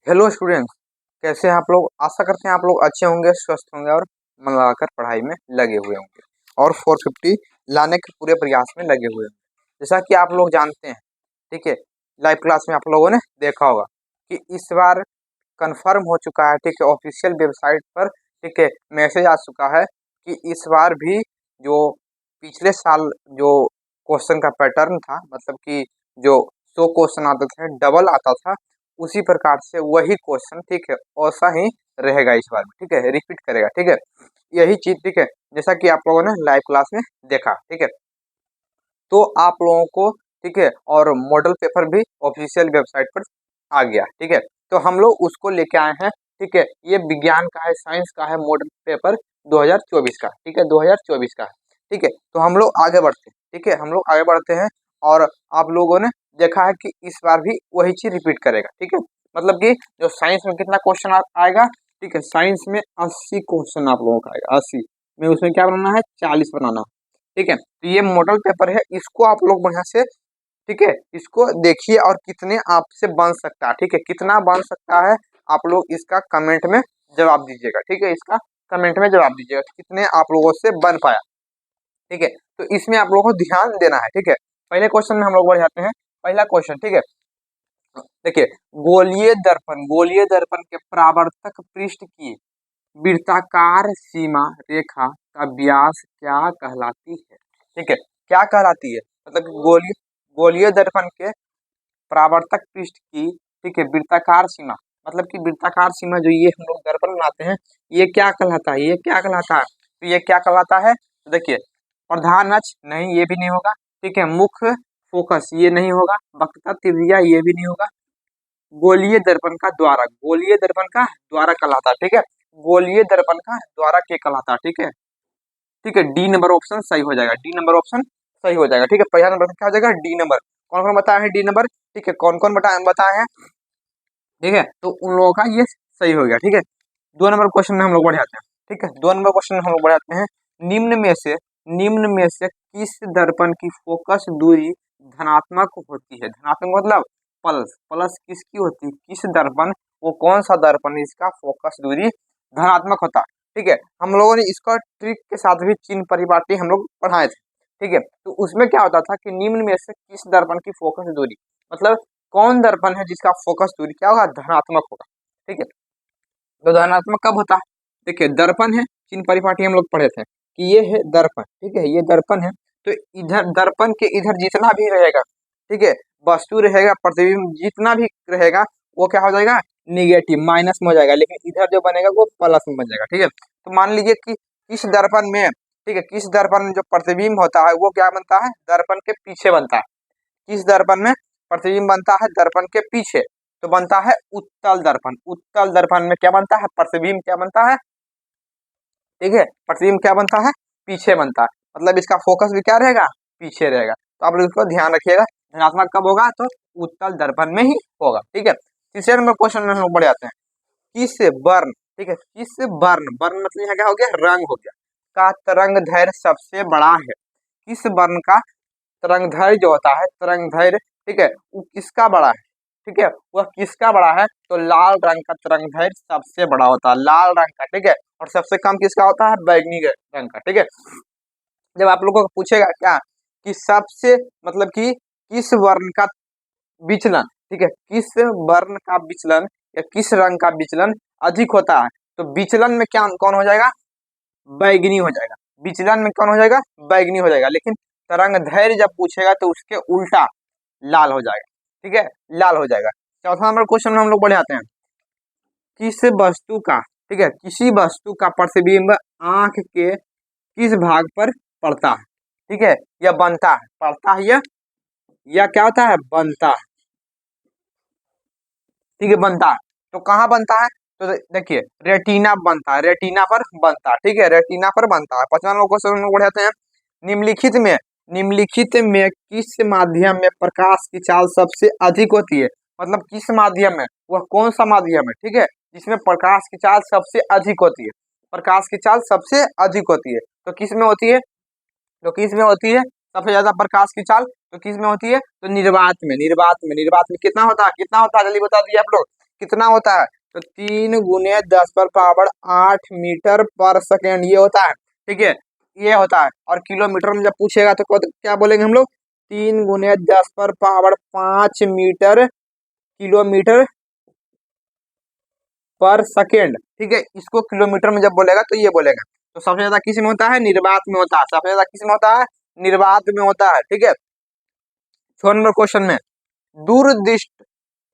Hello students, कैसे हैं आप लोग। आशा करते हैं आप लोग अच्छे होंगे, स्वस्थ होंगे और मन लगाकर पढ़ाई में लगे हुए होंगे और 450 लाने के पूरे प्रयास में लगे हुए होंगे। जैसा कि आप लोग जानते हैं, ठीक है, लाइव क्लास में आप लोगों ने देखा होगा कि इस बार कंफर्म हो चुका है, ठीक है, ऑफिशियल वेबसाइट पर, ठीक है, मैसेज आ चुका है कि इस बार भी जो पिछले साल जो क्वेश्चन का पैटर्न था, मतलब कि जो 100 क्वेश्चन आते थे, डबल आता था, उसी प्रकार से वही क्वेश्चन, ठीक है, वैसा ही रहेगा इस बार, ठीक है, रिपीट करेगा, ठीक है, यही चीज, ठीक है, जैसा कि आप लोगों ने लाइव क्लास में देखा, ठीक है। तो आप लोगों को, ठीक है, और मॉडल पेपर भी ऑफिशियल वेबसाइट पर आ गया, ठीक है। तो हम लोग उसको लेके आए हैं, ठीक है, ये विज्ञान का है, साइंस का है, मॉडल पेपर 2024 का, ठीक है, 2024 का है, ठीक है। तो हम लोग आगे बढ़ते हैं, ठीक है, हम लोग आगे बढ़ते हैं और आप लोगों ने देखा है कि इस बार भी वही चीज रिपीट करेगा, ठीक है। मतलब कि जो साइंस में कितना क्वेश्चन आएगा, ठीक है, साइंस में 80 क्वेश्चन आप लोगों का आएगा, 80 में, उसमें क्या बनाना है, 40 बनाना है, ठीक है। तो ये मॉडल पेपर है, इसको आप लोग बढ़िया से, ठीक है, इसको देखिए और कितने आपसे बन सकता है, ठीक है, कितना बन सकता है आप लोग इसका कमेंट में जवाब दीजिएगा, ठीक है, इसका कमेंट में जवाब दीजिएगा कितने आप लोगों से बन पाया, ठीक है। तो इसमें आप लोगों को ध्यान देना है, ठीक है। पहले क्वेश्चन में हम लोग बढ़ जाते हैं। पहला क्वेश्चन, ठीक है, देखिए, गोलीय दर्पण के परावर्तक पृष्ठ की वृत्ताकार सीमा रेखा का व्यास क्या कहलाती है, ठीक है, क्या कहलाती है, मतलब कि गोलीय दर्पण के परावर्तक पृष्ठ की, ठीक है, वृत्ताकार सीमा, मतलब कि वृत्ताकार सीमा जो ये हम लोग दर्पण बनाते हैं, ये क्या कहलाता है, ये क्या कहलाता है, तो ये क्या कहलाता है, तो देखिए, प्रधान अक्ष नहीं, ये भी नहीं होगा, ठीक है, मुख्य फोकस ये नहीं होगा, वक्रता त्रिज्या ये भी नहीं होगा, गोलीय दर्पण का द्वारा कहलाता है, ठीक है, गोलीय दर्पण का द्वारा क्या कहलाता है, ठीक है, ठीक है, डी नंबर ऑप्शन सही हो जाएगा, डी नंबर ऑप्शन सही हो जाएगा, ठीक है। पहला नंबर क्या हो जाएगा, डी नंबर। कौन कौन बताया है डी नंबर, ठीक है, कौन कौन बताए हैं, ठीक है, तो उन लोगों का ये सही हो गया, ठीक है। 2 नंबर क्वेश्चन में हम लोग बढ़ जाते हैं, ठीक है, 2 नंबर क्वेश्चन में हम लोग बढ़ जाते हैं। निम्न में से किस दर्पण की फोकस दूरी धनात्मक होती है, धनात्मक मतलब प्लस, प्लस किसकी होती है, किस दर्पण, वो कौन सा दर्पण इसका फोकस दूरी धनात्मक होता है, ठीक है। हम लोगों ने इसका ट्रिक के साथ भी चिन्ह परिपाटी हम लोग पढ़ाए थे, ठीक है। तो उसमें क्या होता था कि निम्न में से किस दर्पण की फोकस दूरी, मतलब कौन दर्पण है जिसका फोकस दूरी क्या होगा, धनात्मक होगा, ठीक है। तो धनात्मक कब होता है, देखिए, दर्पण है, चिन्ह परिपाटी हम लोग पढ़े थे कि ये है दर्पण, ठीक है, ये दर्पण है। तो इधर दर्पण के इधर जितना भी रहेगा, ठीक है, वस्तु रहेगा, प्रतिबिंब जितना भी रहेगा, वो क्या हो जाएगा, निगेटिव, माइनस में हो जाएगा, लेकिन इधर जो बनेगा वो प्लस में बन जाएगा, ठीक है। तो मान लीजिए कि किस दर्पण में, ठीक है, किस दर्पण में जो प्रतिबिंब होता है वो क्या बनता है, दर्पण के पीछे बनता है। किस दर्पण में प्रतिबिंब बनता है, दर्पण के पीछे, तो बनता है उत्तल दर्पण। उत्तल दर्पण में क्या बनता है, प्रतिबिंब क्या बनता है, ठीक है, प्रतिबिंब क्या बनता है, पीछे बनता है, मतलब इसका फोकस भी क्या रहेगा, पीछे रहेगा। तो आप लोग इसको ध्यान रखिएगा, धनात्मक कब होगा, तो उत्तल दर्पण में ही होगा, ठीक है। तीसरे नंबर क्वेश्चन में हम लोग बढ़ जाते हैं। किस वर्ण, ठीक है, किस वर्ण, वर्ण मतलब यहाँ क्या हो गया, रंग हो गया, का तरंग दैर्घ्य सबसे बड़ा है, किस वर्ण का तरंग दैर्घ्य जो होता है, तरंग दैर्घ्य, ठीक है, वो किसका बड़ा है, ठीक है, वह किसका बड़ा है, तो लाल रंग का तरंग दैर्घ्य सबसे बड़ा होता है, लाल रंग का, ठीक है, और सबसे कम किसका होता है, बैगनी रंग का, ठीक है। जब आप लोगों को पूछेगा क्या कि सबसे, मतलब कि किस वर्ण का विचलन, ठीक है, किस वर्ण का विचलन या किस रंग का विचलन अधिक होता है, तो विचलन में क्या कौन हो जाएगा, बैगनी हो जाएगा, विचलन में कौन हो जाएगा, बैगनी हो जाएगा, लेकिन तरंग दैर्घ्य जब पूछेगा तो उसके उल्टा लाल हो जाएगा, ठीक है, लाल हो जाएगा। चौथा नंबर क्वेश्चन में हम लोग बढ़ जाते हैं। किस वस्तु का, ठीक है, किसी वस्तु का प्रतिबिंब आंख के किस भाग पर पड़ता है, ठीक है, या बनता है, पड़ता है या क्या होता है, बनता है, ठीक है, बनता है। तो कहाँ बनता है, तो देखिए, रेटिना बनता है, रेटिना पर बनता है, ठीक है, रेटिना पर बनता है। 5वां क्वेश्चन में बढ़ जाते हैं। निम्नलिखित में किस माध्यम में प्रकाश की चाल सबसे अधिक होती है, मतलब किस माध्यम में, वह कौन सा माध्यम है, ठीक है, जिसमें प्रकाश की चाल सबसे अधिक होती है, प्रकाश की चाल सबसे अधिक होती है, तो किस में होती है, तो किस में होती है सबसे ज्यादा प्रकाश की चाल, तो किस में होती है, तो निर्वात में, निर्वात में, निर्वात में कितना होता है, कितना होता है, जल्दी बता दिए आप लोग, कितना होता है, तो 3 × 10⁻8 मीटर पर सेकेंड ये होता है। ठीक है, ये होता है। और किलोमीटर में जब पूछेगा तो क्या बोलेंगे हम लोग, 3 × 10⁻5 मीटर किलोमीटर पर सेकेंड। ठीक है, इसको किलोमीटर में जब बोलेगा तो ये बोलेगा। तो सबसे ज्यादा किस में होता है, निर्वात में होता है। सबसे ज्यादा किस में होता है, निर्वात में होता है। ठीक है, 6 नंबर क्वेश्चन में दूरदृष्टि,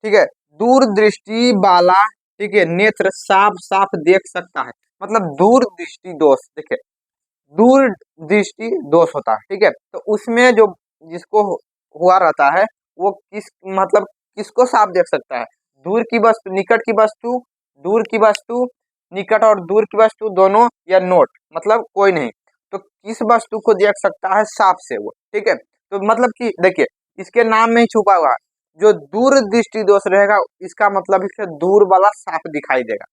ठीक है, दूरदृष्टि वाला, ठीक है, नेत्र साफ साफ देख सकता है। मतलब दूर दृष्टि दोष, देखिए दूर दृष्टि दोष होता है। ठीक है, तो उसमें जो जिसको हुआ रहता है वो किस मतलब किसको साफ देख सकता है, दूर की वस्तु, निकट की वस्तु, दूर की वस्तु, निकट और दूर की वस्तु दोनों, या नोट, मतलब कोई नहीं। तो किस वस्तु को देख सकता है साफ से वो। ठीक है, तो मतलब कि देखिए इसके नाम में ही छुपा हुआ है, जो दूर दृष्टि दोष रहेगा इसका मतलब इससे दूर वाला साफ दिखाई देगा,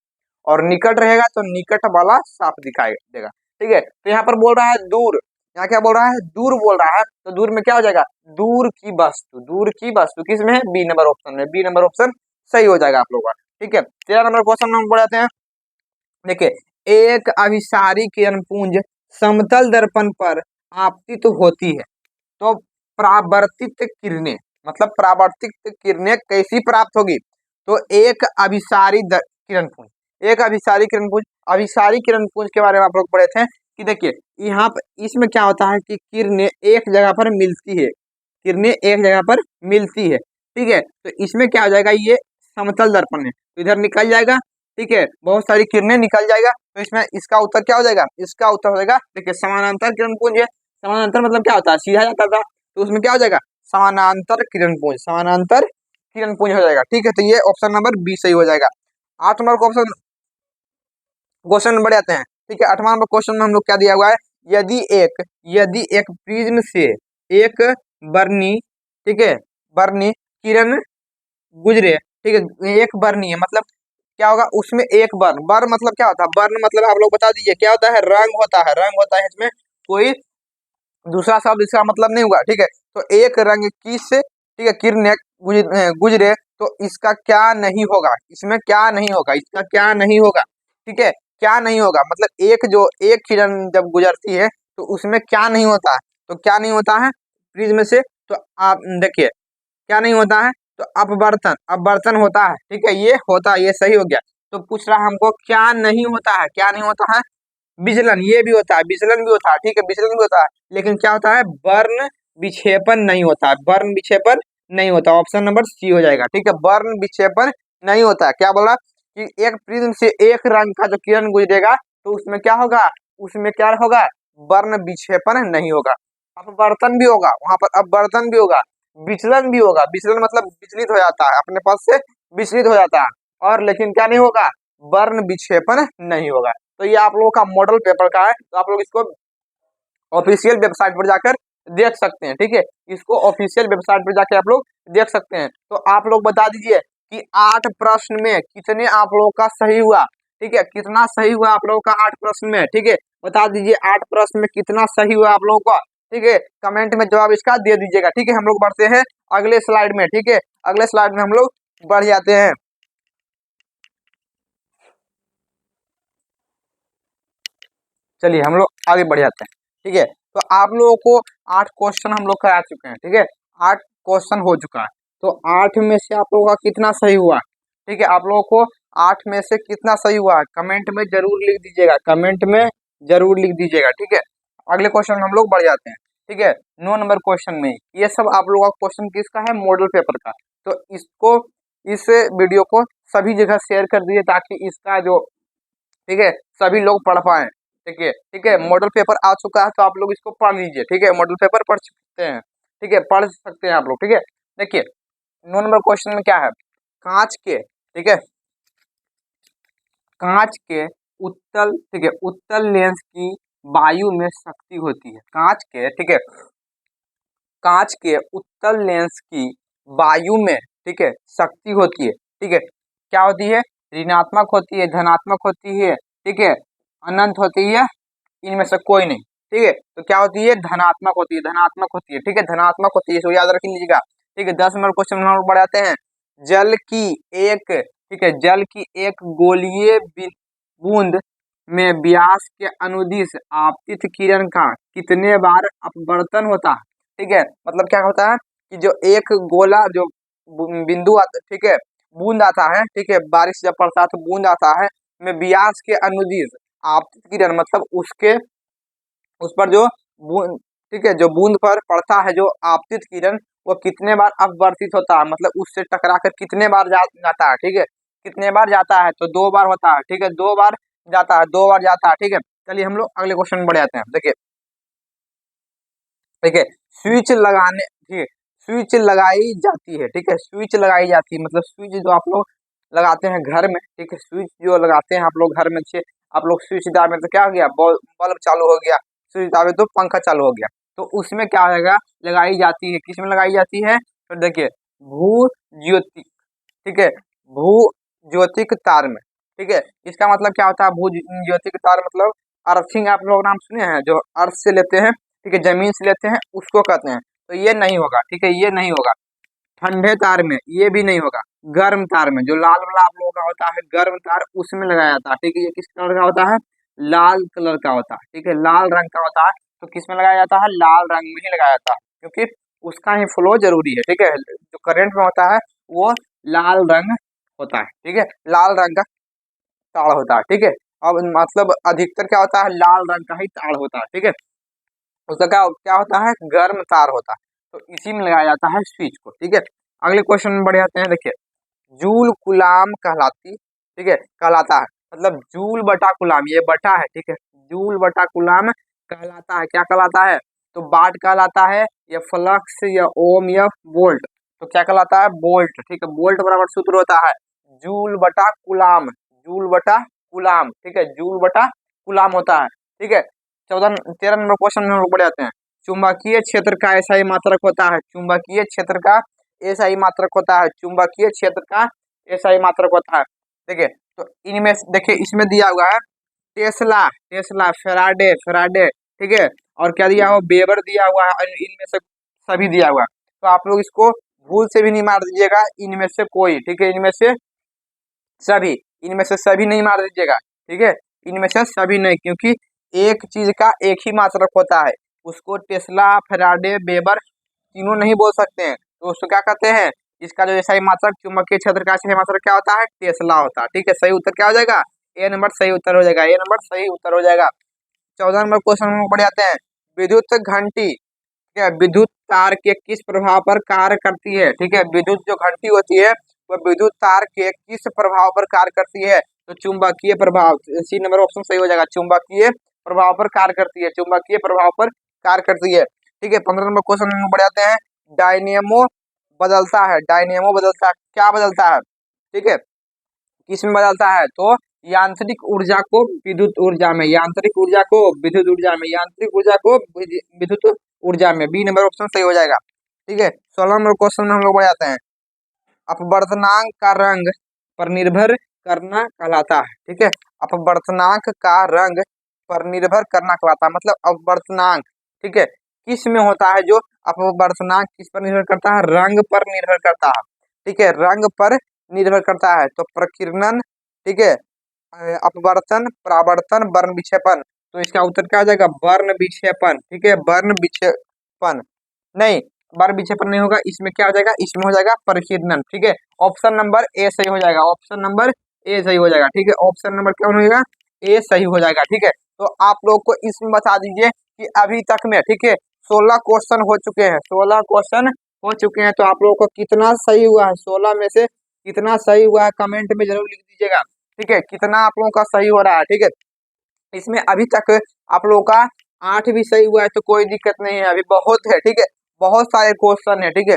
और निकट रहेगा तो निकट वाला साफ दिखाई देगा। ठीक है, तो यहाँ पर बोल रहा है दूर, यहाँ क्या बोल रहा है, दूर बोल रहा है। तो दूर में क्या हो जाएगा, दूर की वस्तु, दूर की वस्तु किस में है, बी नंबर ऑप्शन में। बी नंबर ऑप्शन सही हो जाएगा आप लोगों का। ठीक है, 13 नंबर क्वेश्चन हम बढ़ाते हैं। देखिए एक अभिसारी किरण पुंज समतल दर्पण पर आपतित होती है, तो परावर्तित किरणें, मतलब परावर्तित किरणें कैसी प्राप्त होगी, तो एक अभिसारी किरण पुंज, एक अभिसारी किरण पुंज। अभिसारी किरण पुंज के बारे में आप लोग पढ़े थे कि देखिए यहाँ पर इसमें क्या होता है कि किरणें एक जगह पर मिलती है, किरणें एक जगह पर मिलती है। ठीक है, तो इसमें क्या हो जाएगा, ये समतल दर्पण है तो इधर निकल जाएगा। ठीक है, बहुत सारी किरणें निकल जाएगा, तो इसमें इसका उत्तर क्या हो जाएगा, इसका उत्तर हो जाएगा, देखिए समानांतर किरण पुंज है। समानांतर मतलब क्या होता है, सीधा जाता था, तो उसमें क्या हो जाएगा, समानांतर किरण पुंज, समानांतर किरण पुंज हो जाएगा। ठीक है, तो ये ऑप्शन नंबर बी सही हो जाएगा। 8 नंबर क्वेश्चन नंबर आते हैं। ठीक है, 8वां नंबर क्वेश्चन में हम लोग क्या दिया हुआ है, यदि एक प्रिज्म से एक वर्णी, ठीक है, वर्णी किरण गुजरे, ठीक है, एक वर्णी है मतलब क्या होगा, उसमें एक बर्न, बर्न मतलब क्या होता है, बर्न मतलब आप लोग बता दीजिए क्या होता है, रंग होता है, रंग होता है, इसमें कोई दूसरा शब्द इसका मतलब नहीं हुआ। ठीक है, तो एक रंग की से, ठीक है, किरणें गुजरे तो इसका क्या नहीं होगा, इसमें क्या नहीं होगा, इसका क्या नहीं होगा। ठीक है, क्या नहीं होगा मतलब एक किरण जब गुजरती है तो उसमें क्या नहीं होता है, तो क्या नहीं होता है प्रिज्म से, तो आप देखिए क्या नहीं होता है, तो अपवर्तन, अपवर्तन होता है। ठीक है, ये होता है, ये सही हो गया। तो पूछ रहा हमको क्या नहीं होता है, क्या नहीं होता है, विचलन, ये भी होता है, विचलन भी होता है। ठीक है, विचलन भी होता है, लेकिन क्या होता है, वर्ण विक्षेपण नहीं होता है, वर्ण विक्षेपण नहीं होता। ऑप्शन नंबर सी हो जाएगा। ठीक है, वर्ण विक्षेपण नहीं होता है। क्या बोला कि एक प्रिज्म से एक रंग का जो किरण गुजरेगा तो उसमें क्या होगा, उसमें क्या होगा, वर्ण विक्षेपण नहीं होगा। अपवर्तन भी होगा, वहां पर अपवर्तन भी होगा, विचलन भी होगा, विचलन मतलब विचलित हो जाता है, अपने पद से विचलित हो जाता है, और लेकिन क्या नहीं होगा, वर्ण विक्षेपण नहीं होगा। तो ये आप लोगों का मॉडल पेपर का है, तो आप लोग इसको ऑफिशियल वेबसाइट पर जाकर देख सकते हैं। ठीक है, इसको ऑफिशियल वेबसाइट पर जाकर आप लोग देख सकते हैं। तो आप लोग बता दीजिए कि 8 प्रश्न में कितने आप लोगों का सही हुआ। ठीक है, कितना सही हुआ आप लोगों का 8 प्रश्न में। ठीक है, बता दीजिए 8 प्रश्न में कितना सही हुआ आप लोगों का। ठीक है, कमेंट में जवाब इसका दे दीजिएगा। ठीक है, हम लोग बढ़ते हैं अगले स्लाइड में। ठीक है, अगले स्लाइड में हम लोग बढ़ जाते हैं। चलिए हम लोग आगे बढ़ जाते हैं। ठीक है, तो आप लोगों को 8 क्वेश्चन हम लोग करा चुके हैं। ठीक है, 8 क्वेश्चन हो चुका है, तो 8 में से आप लोगों का कितना सही हुआ। ठीक है, आप लोगों को 8 में से कितना सही हुआ कमेंट में जरूर लिख दीजिएगा, कमेंट में जरूर लिख दीजिएगा। ठीक है, अगले क्वेश्चन में हम लोग बढ़ जाते हैं। ठीक है, 9 नंबर क्वेश्चन में ये सब आप लोगों का क्वेश्चन किसका है, मॉडल पेपर का। तो इसको, इस वीडियो को सभी जगह शेयर कर दीजिए ताकि इसका जो, ठीक है, सभी लोग पढ़ पाए। ठीक है, मॉडल पेपर आ चुका है तो आप लोग इसको पढ़ लीजिए। ठीक है, मॉडल पेपर पढ़ सकते हैं। ठीक है, पढ़ सकते हैं आप लोग। ठीक है, देखिए 9 नंबर क्वेश्चन में क्या है, कांच के, ठीक है, कांच के उत्तल, ठीक है, उत्तल लेंस की वायु में शक्ति होती है। कांच के, ठीक है, कांच के उत्तल लेंस की वायु में, ठीक है, शक्ति होती है। ठीक है, क्या होती है, ऋणात्मक होती है, धनात्मक होती है, ठीक है, अनंत होती है, इनमें से कोई नहीं। ठीक है, तो क्या होती है, धनात्मक होती है, धनात्मक होती है। ठीक है, धनात्मक होती है, इसको याद रख लीजिएगा। ठीक है, 10 नंबर क्वेश्चन हम लोग बढ़ाते हैं। जल की एक ठीक है, जल की एक गोलीय बूंद में व्यास के अनुदिश आपतित किरण का कितने बार अपवर्तन होता है। ठीक है, मतलब क्या होता है कि जो एक गोला जो बिंदु आता, ठीक है, बूंद आता है, ठीक है, बारिश जब पड़ता है तो बूंद आता है, में व्यास के अनुदिश आपतित किरण मतलब उसके उस पर जो बूंद, ठीक है, जो बूंद पर पड़ता है जो आपतित किरण, वो कितने बार अपवर्तित होता है, मतलब उससे टकरा कर कितने बार जाता है। ठीक है, कितने बार जाता है तो 2 बार होता है। ठीक है, 2 बार जाता है, 2 बार जाता है। ठीक है, चलिए हम लोग अगले क्वेश्चन में बढ़ जाते हैं। देखिए देखिए स्विच लगाने, ठीक है, स्विच लगाई जाती है। ठीक है, स्विच लगाई जाती है मतलब स्विच जो आप लोग लगाते हैं घर में, ठीक है, स्विच जो लगाते हैं आप लोग घर में, से आप लोग स्विच दाबे तो क्या हो गया, बल्ब चालू हो गया, स्विच दाबे तो पंखा चालू हो गया। तो उसमें क्या होगा, लगाई जाती है, किसमें लगाई जाती है, तो देखिए भू ज्योति, ठीक है, भू ज्योतिक तार में। ठीक है, इसका मतलब क्या होता है, भू ज्योतिक तार मतलब अर्थिंग, आप लोग नाम सुने हैं, जो अर्थ से लेते हैं, ठीक है, जमीन से लेते हैं, उसको कहते हैं। तो ये नहीं होगा, ठीक है, ये नहीं होगा। ठंडे तार में ये भी नहीं होगा। गर्म तार में जो लाल वाला आप लोगों का होता है गर्म तार, उसमें लगाया जाता है। ठीक है, ये किस कलर का होता है, लाल कलर का होता है। ठीक है, लाल रंग का होता है। तो किस में लगाया जाता है, लाल रंग में ही लगाया जाता है, क्योंकि उसका ही फ्लो जरूरी है। ठीक है, जो करंट में होता है वो लाल रंग होता है। ठीक है, लाल रंग का तार होता है। ठीक है, अब मतलब अधिकतर क्या होता है, लाल रंग का ही तार होता है। ठीक है, उसका क्या क्या होता है, गर्म तार होता है। तो इसी में लगाया जाता है स्विच को। ठीक है, अगले क्वेश्चन में बढ़ जाते हैं। देखिए जूल गुलाम कहलाती, ठीक है, कहलाता है, मतलब जूल बटा गुलाम, ये बटा है, ठीक है, जूल बटा गुलाम कहलाता है, क्या कहलाता है, तो वाट कहलाता है, या फ्लक्स, या ओम, या वोल्ट। तो क्या कहलाता है, वोल्ट। ठीक है, वोल्ट बराबर सूत्र होता है जूल बटा गुलाम, जूल बटा गुलाम। ठीक है, जूल बटा गुलाम होता है। ठीक है, 13 नंबर क्वेश्चन में हम लोग बढ़ जाते हैं। चुंबकीय क्षेत्र का ऐसा ही मात्रक होता है, चुंबकीय क्षेत्र का ऐसा ही मात्रक होता है, चुंबकीय क्षेत्र का ऐसा ही मात्रक होता है। देखिए तो इनमें देखिए इसमें दिया हुआ है टेस्ला, टेस्ला, फेराडे, फेराडे, ठीक है, और क्या दिया हुआ, वेबर दिया हुआ है, और इनमें से सभी दिया हुआ है। तो आप लोग इसको भूल से भी नहीं मार दीजिएगा, इनमें से कोई, ठीक है, इनमें से सभी, इनमें से सभी नहीं मार दीजिएगा। ठीक है, इनमें से सभी नहीं, क्योंकि एक चीज का एक ही मात्रक होता है, उसको टेस्ला, फेराडे, वेबर तीनों नहीं बोल सकते हैं। तो उसको क्या कहते हैं, इसका जो सही मात्रक चुंबकीय क्षेत्र का सही मात्रक क्या होता है, टेस्ला होता है। ठीक है, सही उत्तर क्या हो जाएगा, ए नंबर सही उत्तर हो जाएगा, ए नंबर सही उत्तर हो जाएगा। 14 नंबर क्वेश्चन में बढ़ जाते हैं। विद्युत घंटी, ठीक है, विद्युत तार के किस प्रभाव पर कार्य करती है। ठीक है, विद्युत जो घंटी होती है वह विद्युत तार के किस प्रभाव पर कार्य करती है, तो चुंबकीय प्रभाव, सी नंबर ऑप्शन सही हो जाएगा, चुंबकीय प्रभाव पर कार्य करती है, चुंबकीय प्रभाव पर कार्य करती है। ठीक है, 15 नंबर क्वेश्चन में बढ़ जाते हैं। डायनेमो बदलता है, डायनेमो बदलता है, क्या बदलता है, ठीक है, किसमें बदलता है, तो यांत्रिक ऊर्जा को विद्युत ऊर्जा में, यांत्रिक ऊर्जा को विद्युत ऊर्जा में, यांत्रिक ऊर्जा को विद्युत ऊर्जा में, बी नंबर ऑप्शन सही हो जाएगा। ठीक है, 16 नंबर क्वेश्चन में हम लोग बढ़ जाते हैं। अपवर्तनांक का रंग पर निर्भर करना कहलाता है। ठीक है, अपवर्तनांक का रंग पर निर्भर करना कहलाता है, मतलब अपवर्तनांक, ठीक है, किस में होता है, जो अपवर्तनांक किस पर निर्भर करता है, रंग पर निर्भर करता है। ठीक है, रंग पर निर्भर करता है, तो प्रकीर्णन, ठीक है, अपवर्तन, परावर्तन, वर्ण विक्षेपण। तो इसका उत्तर क्या हो जाएगा, वर्ण विक्षेपण। ठीक है, वर्ण विक्षेपण नहीं, वर्ण विक्षेपण नहीं होगा, इसमें क्या हो जाएगा, इसमें हो जाएगा प्रकीर्णन। ठीक है, ऑप्शन नंबर ए सही हो जाएगा, ऑप्शन नंबर ए सही हो जाएगा। ठीक है, ऑप्शन नंबर क्या होगा, ए सही हो जाएगा। ठीक है, तो आप लोग को इसमें बता दीजिए कि अभी तक में, ठीक है, 16 क्वेश्चन हो चुके हैं, 16 क्वेश्चन हो चुके हैं। तो आप लोगों को कितना सही हुआ है, 16 में से कितना सही हुआ है, कमेंट में जरूर लिख दीजिएगा। ठीक है, कितना आप लोगों का सही हो रहा है। ठीक है, इसमें अभी तक आप लोगों का 8 भी सही हुआ है, तो कोई दिक्कत नहीं है, अभी बहुत है। ठीक है, बहुत सारे क्वेश्चन है। ठीक है,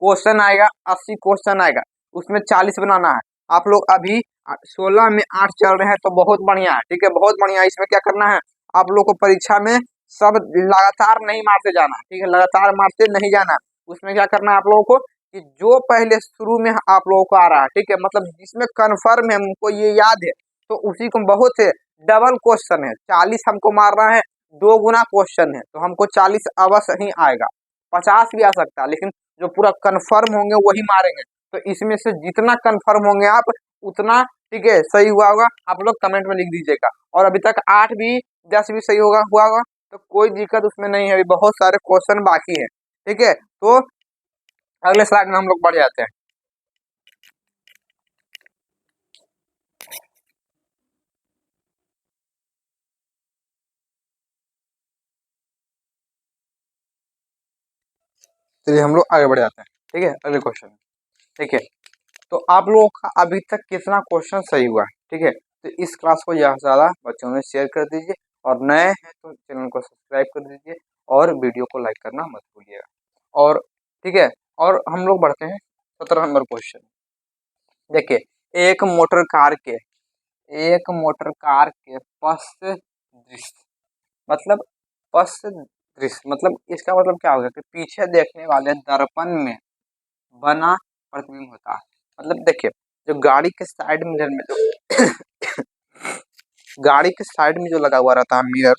क्वेश्चन आएगा 80 क्वेश्चन आएगा, उसमें 40 बनाना है। आप लोग अभी 16 में 8 चल रहे हैं, तो बहुत बढ़िया है। ठीक है, बहुत बढ़िया है। इसमें क्या करना है, आप लोग को परीक्षा में सब लगातार नहीं मारते जाना। ठीक है, लगातार मारते नहीं जाना। उसमें क्या करना है आप लोगों को, कि जो पहले शुरू में आप लोगों को आ रहा है, ठीक है, मतलब जिसमें कन्फर्म है, हमको ये याद है, तो उसी को बहुत है। डबल क्वेश्चन है, 40 हमको मारना है, 2 गुना क्वेश्चन है, तो हमको 40 अवश्य ही आएगा, 50 भी आ सकता है, लेकिन जो पूरा कंफर्म होंगे वही मारेंगे। तो इसमें से जितना कंफर्म होंगे आप उतना, ठीक है, सही हुआ होगा, आप लोग कमेंट में लिख दीजिएगा। और अभी तक 8 भी 10 भी सही हुआ होगा, तो कोई दिक्कत उसमें नहीं है, अभी बहुत सारे क्वेश्चन बाकी है। ठीक है, तो अगले स्लाइड में हम लोग बढ़ जाते हैं। चलिए हम लोग आगे बढ़ जाते हैं। ठीक है, अगले क्वेश्चन। ठीक है, तो आप लोगों का अभी तक कितना क्वेश्चन सही हुआ है? ठीक है, तो इस क्लास को ज़्यादा से ज़्यादा बच्चों में शेयर कर दीजिए, और नए हैं तो चैनल को सब्सक्राइब कर दीजिए, और वीडियो को लाइक करना मत भूलिएगा। और ठीक है, और हम लोग बढ़ते हैं 17 नंबर क्वेश्चन। देखिए, एक मोटर कार के पश्च दृश्य, मतलब पश्च दृश्य मतलब इसका मतलब क्या होगा कि पीछे देखने वाले दर्पण में बना प्रतिबिंब होता है। मतलब देखिए, जो गाड़ी के साइड मिरर में जो गाड़ी के साइड में जो लगा हुआ रहता है मिरर,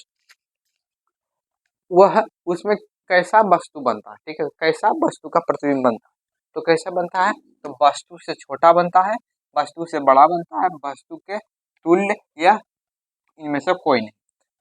वह उसमें कैसा वस्तु बनता है? ठीक है, कैसा वस्तु का प्रतिबिंब बनता है? तो कैसा बनता है? तो वस्तु से छोटा बनता है, वस्तु से बड़ा बनता है, वस्तु के तुल्य, या इनमें से कोई नहीं।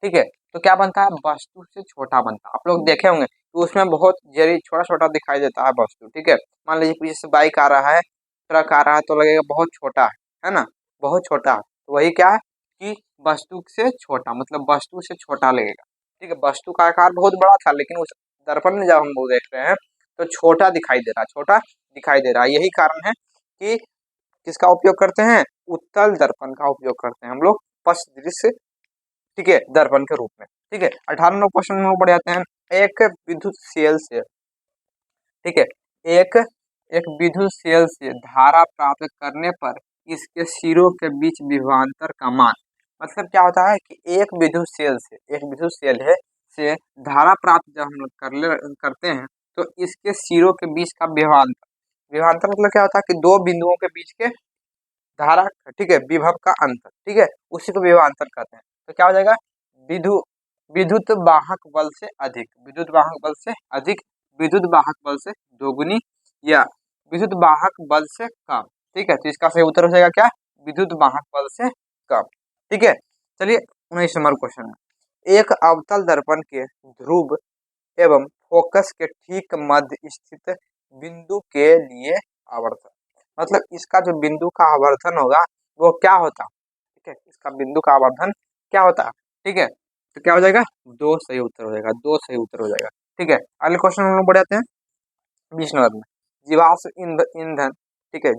ठीक है, तो क्या बनता है? वस्तु से छोटा बनता है। आप लोग देखे होंगे तो उसमें बहुत जरी छोटा छोटा दिखाई देता है वस्तु। ठीक है, मान लीजिए पीछे से बाइक आ रहा है, ट्रक आ रहा है, तो लगेगा बहुत छोटा है ना, बहुत छोटा। तो वही क्या है कि वस्तु से छोटा, मतलब वस्तु से छोटा लगेगा। ठीक है, वस्तु का आकार बहुत बड़ा था, लेकिन उस दर्पण में जब हम लोग देख रहे हैं तो छोटा दिखाई दे रहा है, छोटा दिखाई दे रहा है। यही कारण है कि किसका उपयोग करते हैं? उत्तल दर्पण का उपयोग करते हैं हम लोग पश्च दृश्य, ठीक है, दर्पण के रूप में। ठीक है, 18 नंबर क्वेश्चन में बढ़ जाते हैं। एक विद्युत सेल से, ठीक है, एक एक विद्युत सेल से धारा प्राप्त करने पर इसके सिरों के बीच विभवांतर का मान, मतलब क्या होता है कि एक विद्युत सेल से, एक विद्युत सेल है से धारा प्राप्त जब हम लोग करते हैं, तो इसके सिरों के बीच का विभवांतर, विभवांतर मतलब क्या होता है कि दो बिंदुओं के बीच के धारा, ठीक है, विभव का अंतर, ठीक है, उसी को विभवांतर कहते हैं। तो क्या हो जाएगा? विधु विद्युत वाहक बल से अधिक, विद्युत वाहक बल से अधिक, विद्युत वाहक बल से दोगुनी, या विद्युत वाहक बल से कम। ठीक है, तो इसका सही उत्तर हो जाएगा क्या? विद्युत वाहक बल से कम। ठीक है, चलिए 19 नंबर क्वेश्चन है। एक अवतल दर्पण के ध्रुव एवं फोकस के ठीक मध्य स्थित बिंदु के लिए आवर्तन, मतलब इसका जो बिंदु का आवर्धन होगा वो क्या होता? ठीक है, इसका बिंदु का आवर्धन क्या होता? ठीक है, तो क्या हो जाएगा? दो सही उत्तर हो जाएगा, दो सही उत्तर हो जाएगा। ठीक है, अगले क्वेश्चन हम लोग बढ़ जाते हैं 20 नंबर में। जीवाश्म ईंधन, ठीक है,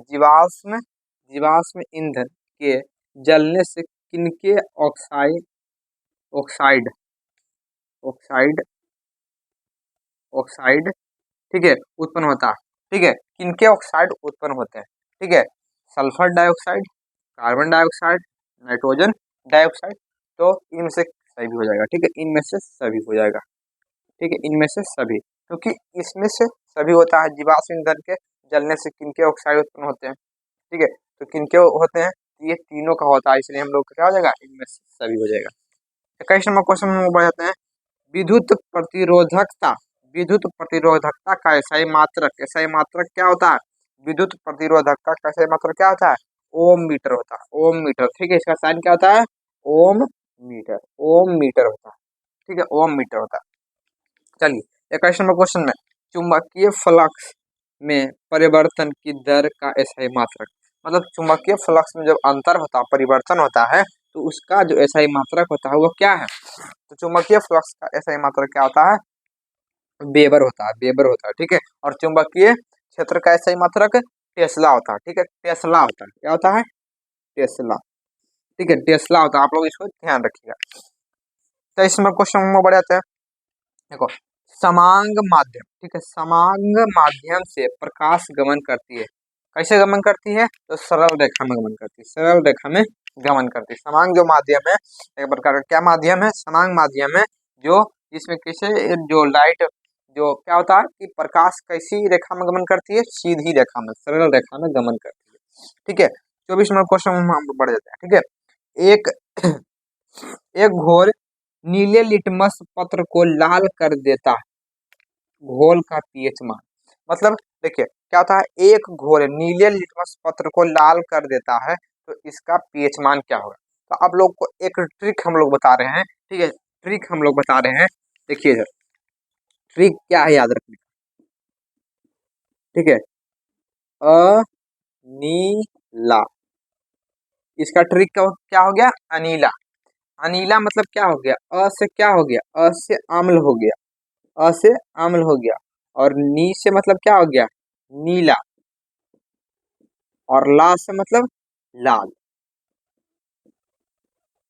जीवाश्म ईंधन के जलने से किनके ऑक्साइड ऑक्साइड ऑक्साइड ऑक्साइड, ठीक है, उत्पन्न होता है। ठीक है, किनके ऑक्साइड उत्पन्न होते हैं? ठीक है, sulphur dioxide, carbon dioxide, nitrogen dioxide, तो इनमें से सभी हो जाएगा। ठीक है, इनमें से सभी हो जाएगा। ठीक है, इनमें से सभी, क्योंकि इसमें से सभी होता है। जीवाश्म ईंधन के जलने से किनके ऑक्साइड उत्पन्न होते हैं? ठीक है, तो किनके होते हैं? ये तीनों का होता है, इसलिए हम लोग क्या हो जाएगा? इनमें से सभी हो जाएगा। 21 नंबर क्वेश्चन में बढ़ जाते हैं। विद्युत प्रतिरोधकता, विद्युत प्रतिरोधकता का एसआई मात्रक, एसआई मात्रक क्या होता है? विद्युत प्रतिरोधकता का एसआई मात्रक क्या होता है? ओम मीटर होता है, ओम मीटर। ठीक है, इसका साइन क्या होता है? ओम मीटर, ओम मीटर होता है। ठीक है, ओम मीटर होता है। चलिए 21 नंबर क्वेश्चन में, चुंबकीय फ्लक्स में परिवर्तन की दर का एसआई मात्रक, मतलब चुंबकीय फ्लक्स में जब अंतर होता है, परिवर्तन होता है, तो उसका जो एसआई मात्रक होता है वो क्या है? तो चुंबकीय फ्लक्स का एसआई मात्रक क्या होता है? वेबर होता है, वेबर होता है। ठीक है, और चुंबकीय क्षेत्र का एसआई मात्रक टेस्ला होता है। ठीक है, टेस्ला होता है, क्या होता है? टेस्ला। ठीक है, टेस्ला होता है, आप लोग इसको ध्यान रखिएगा। तो इसमें क्वेश्चन में बढ़ जाते हैं। देखो, समांग माध्यम, ठीक है, समांग माध्यम से प्रकाश गमन करती है, कैसे गमन करती है? तो सरल रेखा में गमन करती है, सरल रेखा में गमन करती है। समांग जो माध्यम है, एक प्रकार का क्या माध्यम है? समांग माध्यम है, जो जिसमें कैसे जो लाइट, जो क्या होता है कि प्रकाश कैसी रेखा में गमन करती है? सीधी रेखा में, सरल रेखा में गमन करती है। ठीक है, 24 नंबर क्वेश्चन में हम बढ़ जाते हैं। ठीक है, एक एक घोर नीले लिटमस पत्र को लाल कर देता घोल का पीएच मान, मतलब देखिए क्या होता है, एक घोल नीले लिटमस पत्र को लाल कर देता है तो इसका पीएच मान क्या होगा। तो आप लोग को एक ट्रिक हम लोग बता रहे हैं, ठीक है, ट्रिक हम लोग बता रहे हैं। देखिए इधर ट्रिक क्या है याद रखने, ठीक है, अनीला, इसका ट्रिक क्या हो गया, अनीला। अनीला मतलब क्या हो गया, अ से क्या हो गया, अ से अम्ल हो गया, अ से अम्ल हो गया, और नी से मतलब क्या हो गया, नीला, और ला से मतलब लाल।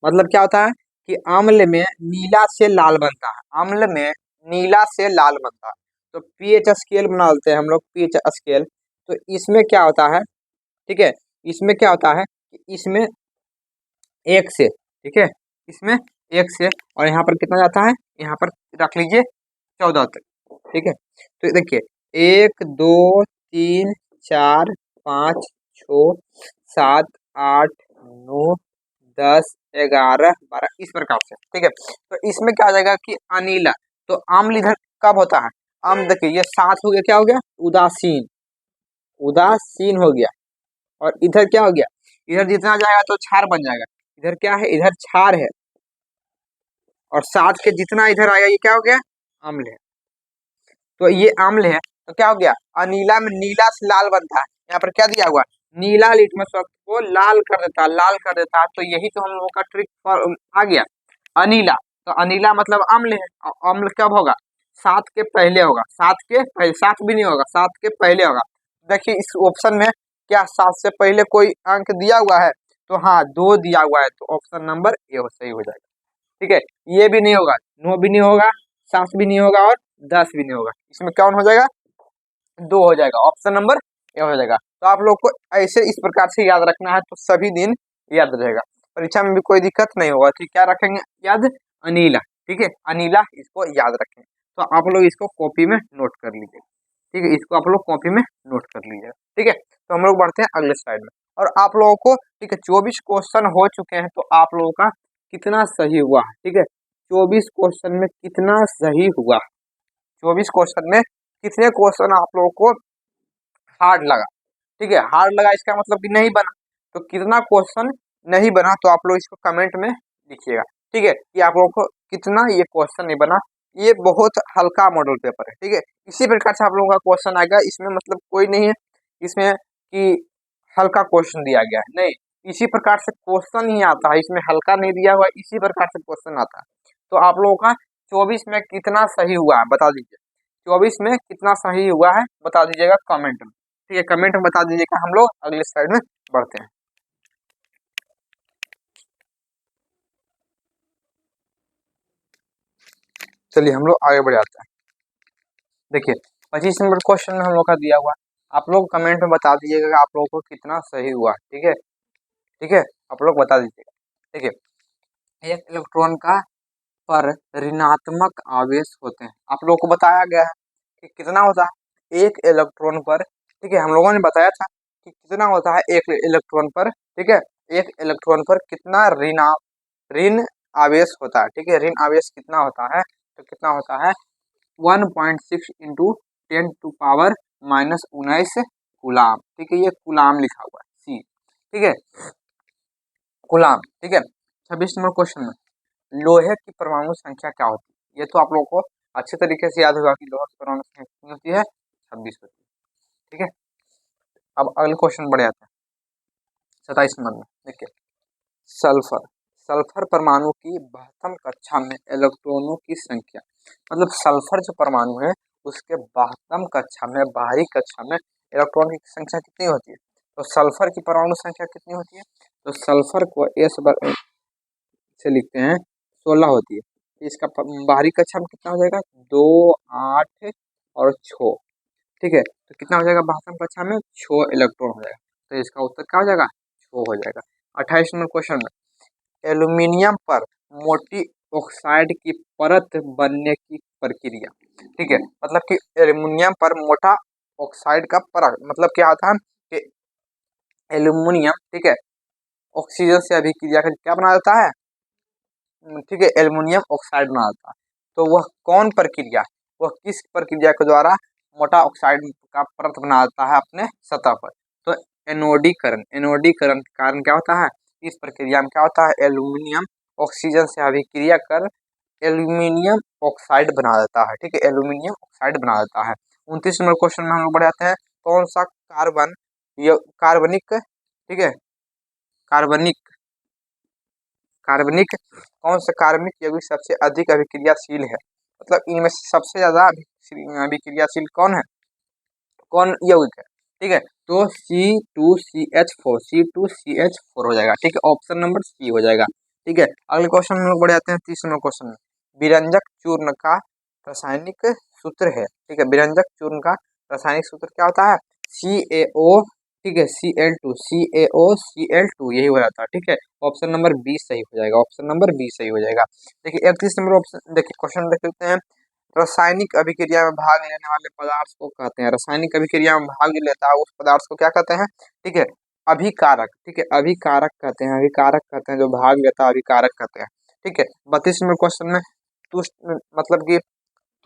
मतलब क्या होता है कि अम्ल में नीला से लाल बनता है, अम्ल में नीला से लाल बनता है। तो पीएच स्केल बना लेते हैं हम लोग, पीएच स्केल। तो इसमें क्या होता है, ठीक है, इसमें क्या होता है कि इसमें एक से, ठीक है, इसमें एक से, और यहाँ पर कितना जाता है, यहाँ पर रख लीजिए 14 तक, ठीक है। तो देखिए 1 2 3 4 5 6 7 8 9 10 11 12 इस प्रकार से, ठीक है। तो इसमें क्या आ जाएगा कि अनीला, तो अम्ल इधर कब होता है, अम्ल देखिए ये 7 हो गया, क्या हो गया, उदासीन, उदासीन हो गया, और इधर क्या हो गया, इधर जितना जाएगा तो क्षार बन जाएगा, इधर क्या है, इधर क्षार है, और 7 के जितना इधर आएगा ये क्या हो गया, अम्ल है। तो ये अम्ल है, तो क्या हो गया, अनीला में नीला से लाल बनता है, यहाँ पर क्या दिया हुआ, नीला लिटमस पत्र को लाल कर देता है, लाल कर देता है। तो यही तो हम लोगों का ट्रिक आ गया, अनीला। तो अनीला मतलब अम्ल है, और अम्ल कब होगा, 7 के पहले होगा, 7 के पहले, 7 भी नहीं होगा, 7 के पहले होगा। देखिए इस ऑप्शन में क्या 7 से पहले कोई अंक दिया हुआ है, तो हाँ 2 दिया हुआ है, तो ऑप्शन नंबर ए सही हो जाएगा, ठीक है। ये भी नहीं होगा, 9 भी नहीं होगा, 7 भी नहीं होगा, और 10 भी नहीं होगा, इसमें कौन हो जाएगा, 2 हो जाएगा, ऑप्शन नंबर ए हो जाएगा। तो आप लोग को ऐसे इस प्रकार से याद रखना है, तो सभी दिन याद रहेगा, परीक्षा में भी कोई दिक्कत नहीं होगा। ठीक, क्या रखेंगे याद, अनीला, ठीक है, अनीला इसको याद रखें। तो आप लोग इसको कॉपी में नोट कर लीजिए, ठीक है, इसको आप लोग कॉपी में नोट कर लीजिए, ठीक है। तो हम लोग बढ़ते हैं अगले स्लाइड में, और आप लोगों को, ठीक है, 24 क्वेश्चन हो चुके हैं, तो आप लोगों का कितना सही हुआ है, ठीक है, 24 क्वेश्चन में कितना सही हुआ, 24 क्वेश्चन में कितने क्वेश्चन आप लोगों को हार्ड लगा, ठीक है, हार्ड लगा इसका मतलब कि नहीं बना, तो कितना क्वेश्चन नहीं बना, तो आप लोग इसको कमेंट में लिखिएगा, ठीक है, कि आप लोगों को कितना ये क्वेश्चन नहीं बना। ये बहुत हल्का मॉडल पेपर है, ठीक है, इसी प्रकार से आप लोगों का क्वेश्चन आएगा, इसमें मतलब कोई नहीं है इसमें कि हल्का क्वेश्चन दिया गया है, नहीं, इसी प्रकार से क्वेश्चन ही आता है, इसमें हल्का नहीं दिया हुआ, इसी प्रकार से क्वेश्चन आता है। तो आप लोगों का 24 में कितना सही हुआ है बता दीजिए, 24 में कितना सही हुआ है बता दीजिएगा कमेंट में, ठीक है, कमेंट में बता दीजिएगा। हम लोग अगले स्लाइड में बढ़ते हैं। चलिए हम लोग आगे बढ़ जाते हैं। देखिए 25 नंबर क्वेश्चन में हम लोग का दिया हुआ, आप लोग कमेंट में बता दीजिएगा कि आप लोगों को कितना सही हुआ, ठीक है, ठीक है, आप लोग बता दीजिएगा। देखिए एक इलेक्ट्रॉन का पर ऋणात्मक आवेश होते हैं, आप लोगों को बताया गया है कि कितना होता है एक इलेक्ट्रॉन पर, ठीक है, हम लोगों ने बताया था कि कितना होता है एक इलेक्ट्रॉन पर, ठीक है, एक इलेक्ट्रॉन पर कितना ऋण आवेश होता है, ठीक है, ऋण आवेश कितना होता है, तो कितना होता है 1.6 इंटू 10⁻⁻19 गुलाम, ठीक है, ये गुलाम लिखा हुआ है सी, ठीक है, गुलाम, ठीक है। 26 नंबर क्वेश्चन में लोहे की परमाणु संख्या क्या होती है, ये तो आप लोगों को अच्छे तरीके से याद होगा कि लोहे की परमाणु संख्या कितनी होती है, 26 होती है, ठीक है। अब अगले क्वेश्चन बढ़ जाता है 27 नंबर में। देखिए सल्फर, सल्फर परमाणु की 72 कक्षा में इलेक्ट्रॉनों की संख्या, मतलब सल्फर जो परमाणु है उसके 72 कक्षा में, बाहरी कक्षा में इलेक्ट्रॉन की संख्या कितनी होती है, तो सल्फर की परमाणु संख्या कितनी होती है, तो सल्फर को एस से लिखते हैं 16 होती है, तो इसका बाहरी कक्षा में कितना हो जाएगा 2 8 और 6, ठीक है, तो कितना हो जाएगा 72 कक्षा में 6 इलेक्ट्रॉन हो जाएगा, तो इसका उत्तर क्या हो जाएगा 6 हो जाएगा। 28 नंबर क्वेश्चन में एल्यूमिनियम पर मोटी ऑक्साइड की परत बनने की प्रक्रिया, ठीक है, मतलब कि एल्यूमिनियम पर मोटा ऑक्साइड का परत मतलब क्या होता है कि एल्यूमिनियम, ठीक है, ऑक्सीजन से अभिक्रिया कर क्या बना देता है, ठीक है, एल्यूमिनियम ऑक्साइड बना देता है। तो वह कौन प्रक्रिया, वह किस प्रक्रिया के द्वारा मोटा ऑक्साइड का परत बना देता है अपने सतह पर। तो एनोडीकरण के कारण क्या होता है, इस प्रक्रिया में क्या होता है, एल्यूमिनियम ऑक्सीजन से अभिक्रिया कर एल्यूमिनियम ऑक्साइड बना देता है। ठीक है, एल्यूमिनियम ऑक्साइड बना देता है। 29 नंबर क्वेश्चन में हम लोग बढ़ जाते हैं, कौन सा कार्बनिक, ठीक है, कार्बनिक कार्बनिक कौन सा कार्बनिक यौगिक सबसे अधिक अभिक्रियाशील है, मतलब इनमें से सबसे ज्यादा अभिक्रियाशील कौन है, कौन यौगिक है। ठीक है, तो C2CH4 C2CH4 हो जाएगा। ठीक है, ऑप्शन नंबर सी हो जाएगा। ठीक है, अगले क्वेश्चन में लोग बढ़ जाते हैं 30 नंबर क्वेश्चन में, विरंजक चूर्ण का रासायनिक सूत्र है। ठीक है, विरंजक चूर्ण का रासायनिक सूत्र क्या होता है, CaO, ठीक है, CaO Cl2 यही हो जाता है। ठीक है, ऑप्शन नंबर बी सही हो जाएगा, ऑप्शन नंबर बी सही हो जाएगा। देखिए 31 नंबर ऑप्शन, देखिए क्वेश्चन देख लेते हैं, रासायनिक अभिक्रिया में भाग लेने वाले पदार्थ को कहते हैं, रासायनिक अभिक्रिया में भाग लेता है उस पदार्थ को क्या कहते हैं, ठीक है, अभिकारक। ठीक है, अभिकारक कहते हैं, अभिकारक कहते हैं, जो भाग लेता है अभिकारक कहते हैं। ठीक है, 32 नंबर क्वेश्चन में मतलब कि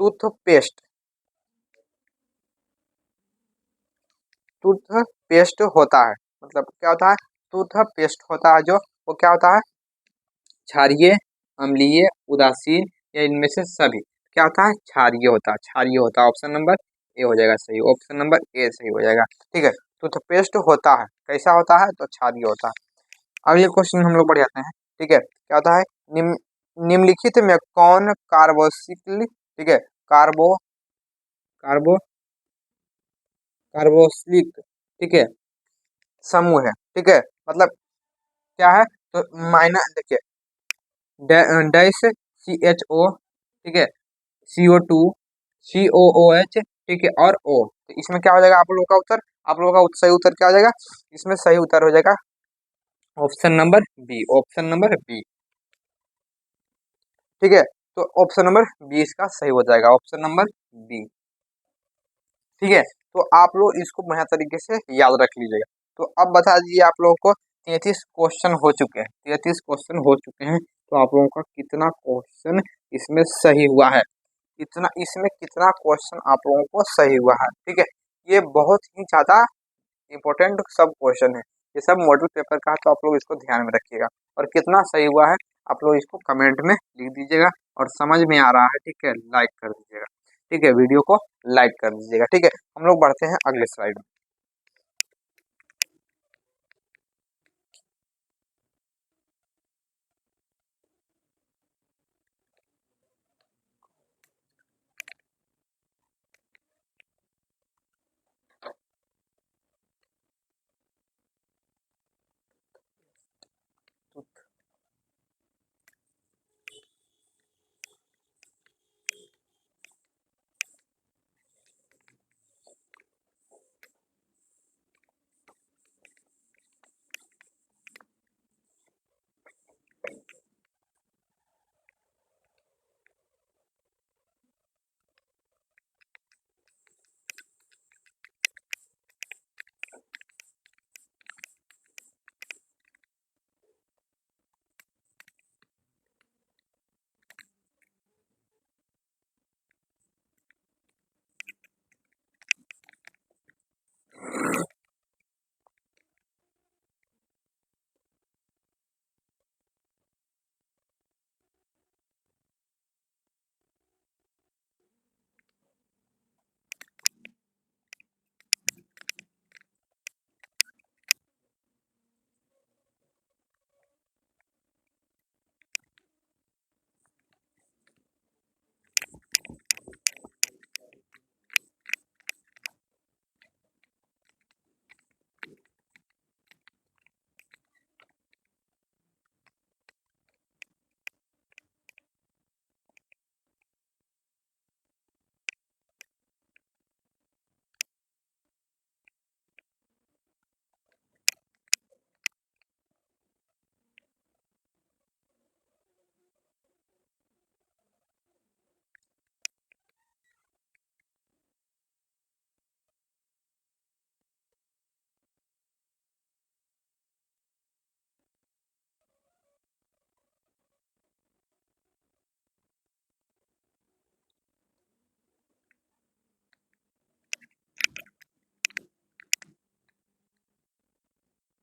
टूथपेस्ट टूथपेस्ट होता है, मतलब क्या होता है, टूथपेस्ट होता है जो, वो क्या होता है, क्षारीय, अम्लीय, उदासीन या इनमें से सभी, क्या होता है, क्षारीय होता है, क्षारीय होता है। ऑप्शन नंबर ए हो जाएगा सही, ऑप्शन नंबर ए सही हो जाएगा। ठीक है, टूथपेस्ट होता है, कैसा होता है, तो क्षारीय होता है। अगले क्वेश्चन हम लोग बढ़ जाते हैं। ठीक है, क्या होता है, निम्नलिखित में कौन कार्बोक्सिल, ठीक है, कार्बो कार्बो कार्बोक्सिलिक, ठीक है, समूह है। ठीक है, मतलब क्या है, तो माइनस देखिए, डैश CHO, ठीक है, CO2, COOH, ठीक है, और O, तो इसमें क्या हो जाएगा आप लोगों का उत्तर, आप लोगों का सही उत्तर क्या हो जाएगा, इसमें सही उत्तर हो जाएगा option number B, option number B. ठीक है, तो ऑप्शन नंबर बी इसका सही हो जाएगा, ऑप्शन नंबर बी। ठीक है, तो आप लोग इसको बढ़िया तरीके से याद रख लीजिएगा। तो अब बता दीजिए आप लोगों को 33 क्वेश्चन हो चुके हैं, 33 क्वेश्चन हो चुके हैं, तो आप लोगों का कितना क्वेश्चन इसमें सही हुआ है, इतना इसमें कितना क्वेश्चन आप लोगों को सही हुआ है। ठीक है, ये बहुत ही ज्यादा इंपॉर्टेंट सब क्वेश्चन है, ये सब मॉडल पेपर का है, तो आप लोग इसको ध्यान में रखिएगा। और कितना सही हुआ है आप लोग इसको कमेंट में लिख दीजिएगा, और समझ में आ रहा है, ठीक है, लाइक कर दीजिएगा। ठीक है, वीडियो को लाइक कर दीजिएगा। ठीक है, हम लोग बढ़ते हैं अगले स्लाइड में।